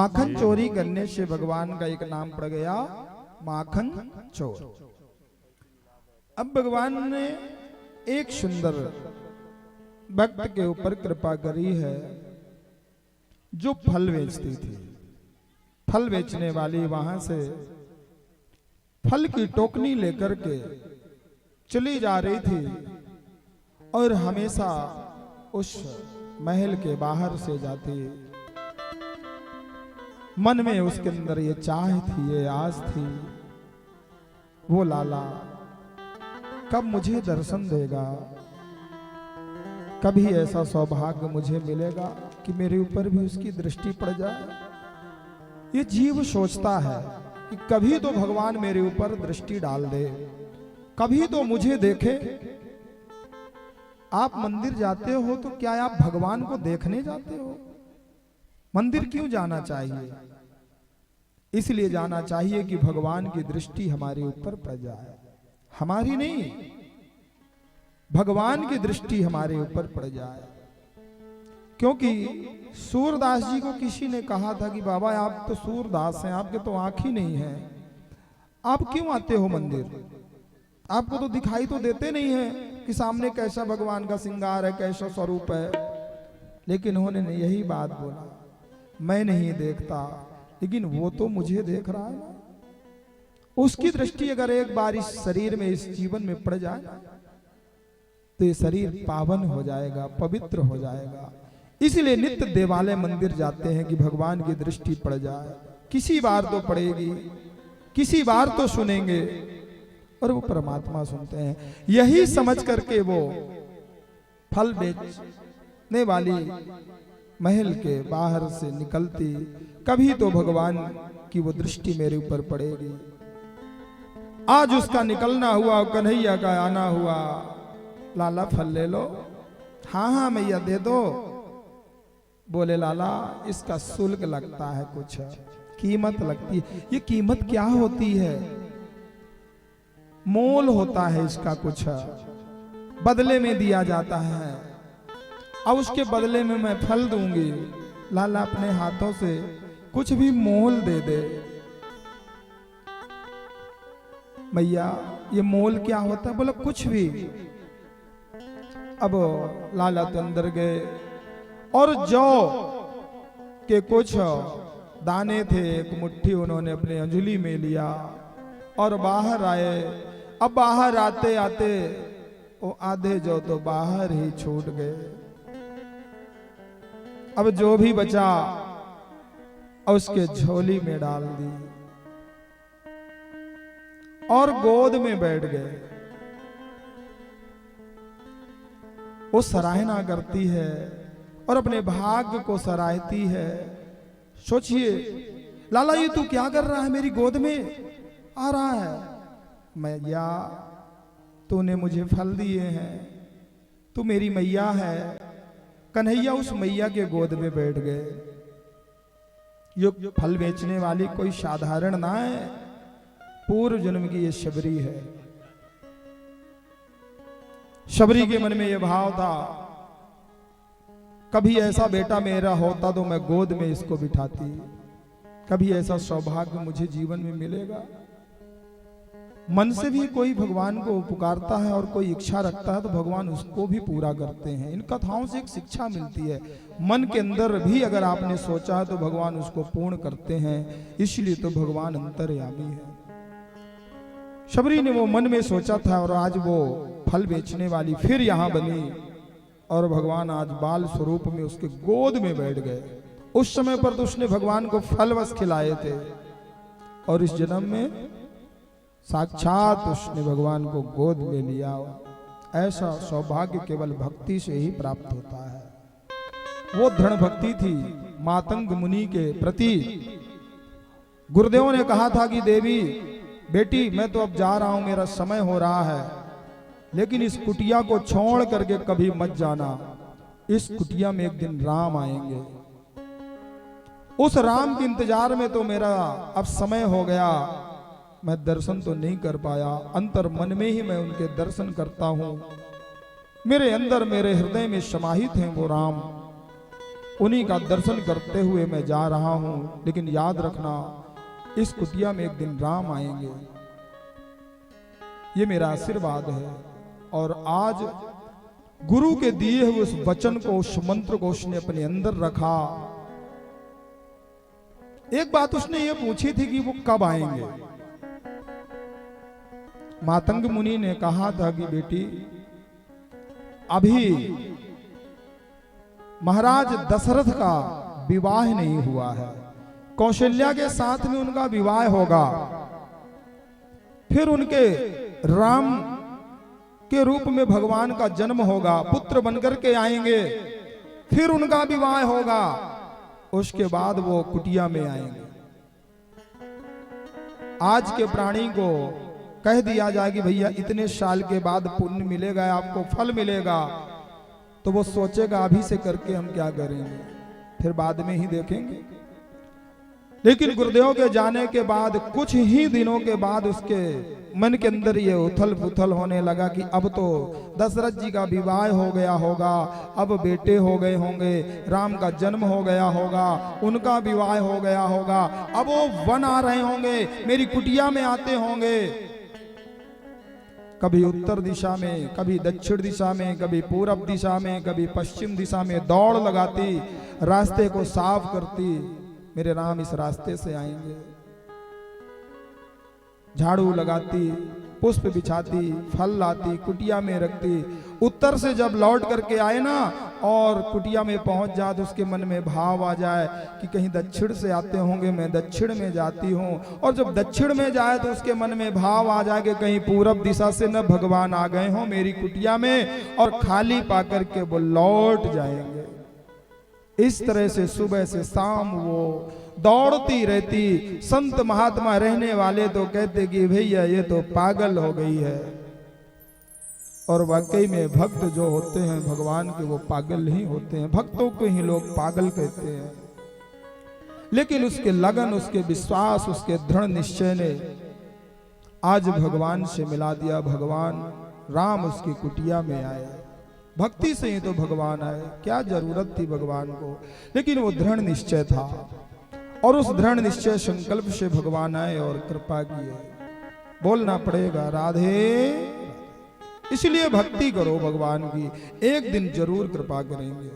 माखन चोरी करने से भगवान का एक नाम पड़ गया माखन चोर। अब भगवान ने एक सुंदर भक्त के ऊपर कृपा करी है जो फल बेचती थी। फल बेचने वाली वहां से फल की टोकनी लेकर के चली जा रही थी और हमेशा उस महल के बाहर से जाती। मन में उसके अंदर ये चाह थी, ये आस थी, वो लाला कब मुझे दर्शन देगा, कभी ऐसा सौभाग्य मुझे मिलेगा कि मेरे ऊपर भी उसकी दृष्टि पड़ जाए। ये जीव सोचता है कि कभी तो भगवान मेरे ऊपर दृष्टि डाल दे, कभी तो मुझे देखे। आप मंदिर जाते हो तो क्या आप भगवान को देखने जाते हो? मंदिर क्यों जाना चाहिए? इसलिए जाना चाहिए कि भगवान की दृष्टि हमारे ऊपर पड़ जाए, हमारी नहीं, भगवान की दृष्टि हमारे ऊपर पड़ जाए। क्योंकि सूरदास जी को किसी ने कहा था कि बाबा आप तो सूरदास हैं, आपके तो आंख ही नहीं है, आप क्यों आते हो मंदिर? आपको तो दिखाई तो देते नहीं है कि सामने कैसा भगवान का श्रृंगार है, कैसा स्वरूप है। लेकिन उन्होंने यही बात बोला, मैं नहीं देखता लेकिन वो तो मुझे देख रहा है। उसकी दृष्टि अगर एक बार इस शरीर में, इस जीवन में पड़ जाए तो ये शरीर पावन हो जाएगा, पवित्र हो जाएगा। इसलिए नित्य देवालय मंदिर जाते हैं कि भगवान की दृष्टि पड़ जाए। किसी बार तो पड़ेगी, किसी बार तो सुनेंगे, और वो परमात्मा सुनते हैं। यही समझ करके वो फल बेचने वाली महल के बाहर से निकलती, कभी तो भगवान की वो दृष्टि मेरे ऊपर पड़ेगी। आज उसका निकलना हुआ, कन्हैया का आना हुआ, लाला फल ले लो। हाँ हाँ मैया दे दो। बोले लाला इसका शुल्क लगता है, कुछ कीमत लगती है। ये कीमत क्या होती है? मोल होता है इसका, कुछ बदले में दिया जाता है। अब उसके बदले में मैं फल दूंगी। लाला अपने हाथों से कुछ भी मोल दे दे। मैया ये मोल क्या होता है? बोला कुछ भी। अब लाला तो अंदर गए और जौ के कुछ दाने थे, एक मुट्ठी उन्होंने अपने अंजलि में लिया और बाहर आए। अब बाहर आते आते वो आधे जौ तो बाहर ही छूट गए। अब जो भी बचा उसके झोली में डाल दी और गोद में बैठ गए। वो सराहना करती है और अपने भाग्य को सराहती है। सोचिए लाला ये तू क्या कर रहा है? मेरी गोद में आ रहा है। मैया तूने मुझे फल दिए हैं, तू मेरी मैया है। कन्हैया उस मैया के गोद में बैठ गए। ये फल बेचने वाली कोई साधारण ना है, पूर्व जन्म की ये शबरी है। शबरी के मन में ये भाव था, कभी ऐसा बेटा मेरा होता तो मैं गोद में इसको बिठाती, कभी ऐसा सौभाग्य मुझे जीवन में मिलेगा। मन से भी कोई भगवान को पुकारता है और कोई इच्छा रखता है तो भगवान उसको भी पूरा करते हैं। इन कथाओं से एक शिक्षा मिलती है, मन के अंदर भी अगर आपने सोचा है तो भगवान उसको पूर्ण करते हैं। इसलिए तो भगवान अंतर्यामी है। शबरी ने वो मन में सोचा था और आज वो फल बेचने वाली फिर यहां बनी और भगवान आज बाल स्वरूप में उसके गोद में बैठ गए। उस समय पर तो उसने भगवान को फल बस खिलाए थे और इस जन्म में साक्षात उसने भगवान को गोद में लिया। ऐसा सौभाग्य केवल भक्ति से ही प्राप्त होता है। वो दृढ़ भक्ति थी मातंग मुनि के प्रति। गुरुदेव ने कहा था कि देवी बेटी मैं तो अब जा रहा हूं, मेरा समय हो रहा है, लेकिन इस कुटिया को छोड़ करके कभी मत जाना। इस कुटिया में एक दिन राम आएंगे। उस राम के इंतजार में तो मेरा अब समय हो गया, मैं दर्शन तो नहीं कर पाया। अंतर मन में ही मैं उनके दर्शन करता हूं। मेरे अंदर, मेरे हृदय में समाहित हैं वो राम। उन्हीं का दर्शन करते हुए मैं जा रहा हूं, लेकिन याद रखना इस कुटिया में एक दिन राम आएंगे। ये मेरा आशीर्वाद है। और आज गुरु के दिए हुए उस वचन को, उस मंत्र को उसने अपने अंदर रखा। एक बात उसने ये पूछी थी कि वो कब आएंगे। मातंग मुनि ने कहा था कि बेटी अभी महाराज दशरथ का विवाह नहीं हुआ है, कौशल्या के साथ में उनका विवाह होगा, फिर उनके राम के रूप में भगवान का जन्म होगा, पुत्र बनकर के आएंगे, फिर उनका विवाह होगा, उसके बाद वो कुटिया में आएंगे। आज के प्राणी को कह दिया जाए कि भैया इतने साल के बाद पुण्य मिलेगा, आपको फल मिलेगा, तो वो सोचेगा अभी से करके हम क्या करेंगे, फिर बाद में ही देखेंगे। लेकिन गुरुदेव के जाने के बाद कुछ ही दिनों के बाद उसके मन के अंदर ये उथल पुथल होने लगा कि अब तो दशरथ जी का विवाह हो गया होगा, अब बेटे हो गए होंगे, राम का जन्म हो गया होगा, उनका विवाह हो गया होगा, अब वो वन आ रहे होंगे, मेरी कुटिया में आते होंगे। कभी उत्तर दिशा में, कभी दक्षिण दिशा में, कभी पूरब दिशा में, कभी पश्चिम दिशा में दौड़ लगाती, रास्ते को साफ करती, मेरे राम इस रास्ते से आएंगे। झाड़ू लगाती, पुष्प बिछाती, फल लाती, कुटिया में रखती। उत्तर से जब लौट करके आए ना और कुटिया में पहुंच जाए तो उसके मन में भाव आ जाए कि कहीं दक्षिण से आते होंगे, मैं दक्षिण में जाती हूं। और जब दक्षिण में जाए तो उसके मन में भाव आ जाए कि कहीं पूरब दिशा से न भगवान आ गए हों मेरी कुटिया में और खाली पाकर के वो लौट जाएंगे। इस तरह से सुबह से शाम वो दौड़ती रहती। संत महात्मा रहने वाले तो कहते कि भैया ये तो पागल हो गई है। और वाकई में भक्त जो होते हैं भगवान के वो पागल ही होते हैं, भक्तों को ही लोग पागल कहते हैं। लेकिन उसके लगन, उसके विश्वास, उसके दृढ़ निश्चय ने आज भगवान से मिला दिया। भगवान राम उसकी कुटिया में आए, भक्ति से ही तो भगवान आए, क्या जरूरत थी भगवान को, लेकिन वो दृढ़ निश्चय था और उस दृढ़ निश्चय संकल्प से भगवान आए और कृपा किए। बोलना पड़ेगा राधे। इसलिए भक्ति करो भगवान की, एक दिन जरूर कृपा करेंगे।